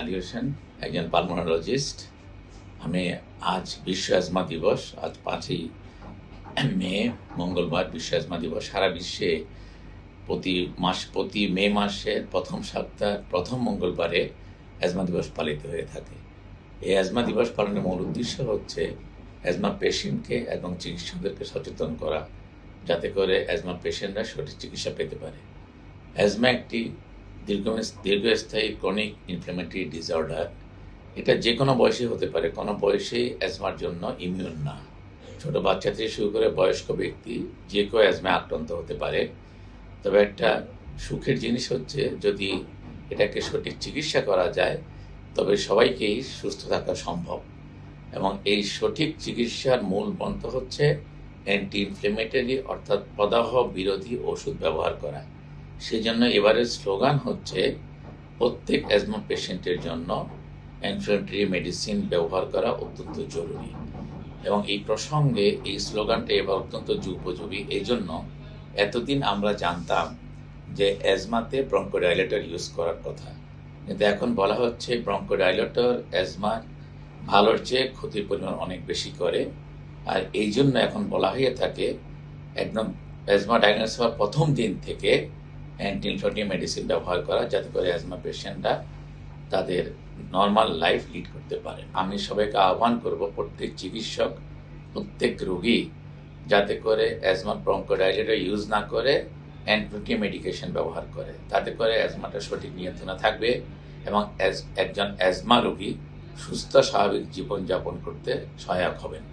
আলী হোসেন, একজন পালমোনোলজিস্ট। আমি আজ বিশ্ব অ্যাজমা দিবস, আজ 5ই মে মঙ্গলবার বিশ্ব অ্যাজমা দিবস। সারা বিশ্বে প্রতি মে মাসের প্রথম সপ্তাহ প্রথম মঙ্গলবারে অ্যাজমা দিবস পালিত হয়ে থাকে। এই অ্যাজমা দিবস পালনের মূল উদ্দেশ্য হচ্ছে অ্যাজমা পেশেন্টকে এবং চিকিৎসকদেরকে সচেতন করা, যাতে করে অ্যাজমা পেশেন্টরা সঠিক চিকিৎসা পেতে পারে। অ্যাজমা একটি দীর্ঘস্থায়ী ক্রনিক ইনফ্ল্যামেটরি ডিসঅর্ডার। এটা যে কোনো বয়সে হতে পারে, কোনো বয়সেই অ্যাজমার জন্য ইমিউন না। ছোট বাচ্চা থেকে শুরু করে বয়স্ক ব্যক্তি যে কেউ অ্যাজমায় আক্রান্ত হতে পারে। তবে একটা সুখের জিনিস হচ্ছে, যদি এটাকে সঠিক চিকিৎসা করা যায় তবে সবাইকেই সুস্থ থাকা সম্ভব। এবং এই সঠিক চিকিৎসার মূল মন্ত্র হচ্ছে অ্যান্টি ইনফ্লেমেটরি, অর্থাৎ প্রদাহ বিরোধী ওষুধ ব্যবহার করা। সেই জন্য এবারের স্লোগান হচ্ছে, প্রত্যেক অ্যাজমা পেশেন্টের জন্য ইনফ্লেমেটরি মেডিসিন ব্যবহার করা অত্যন্ত জরুরি। এবং এই প্রসঙ্গে এই স্লোগানটা এবার অত্যন্ত উপযোগী। এই জন্য এতদিন আমরা জানতাম যে অ্যাজমাতে ব্রঙ্কোডাইলেটর ইউজ করার কথা, কিন্তু এখন বলা হচ্ছে ব্রঙ্কোডাইলেটর অ্যাজমার ভালোর চেয়ে ক্ষতির পরিমাণ অনেক বেশি করে। আর এই জন্য এখন বলা হয়ে থাকে একদম অ্যাজমা ডায়াগনোস হওয়ার প্রথম দিন থেকে অ্যান্টি ইনফ্লেমেটরি মেডিসিন ব্যবহার করা, যাতে করে অ্যাজমা পেশেন্টরা তাদের নর্মাল লাইফ লিড করতে পারে। আমি সবাইকে আহ্বান করব, প্রত্যেক চিকিৎসক, প্রত্যেক রোগী যাতে করে অ্যাজমা ব্রঙ্কোডাইলেটর ইউজ না করে অ্যান্টি মেডিকেশন ব্যবহার করে, তাতে করে অ্যাজমাটা সঠিক নিয়ন্ত্রণে থাকবে এবং একজন অ্যাজমা রোগী সুস্থ স্বাভাবিক জীবনযাপন করতে সহায়ক হবেন।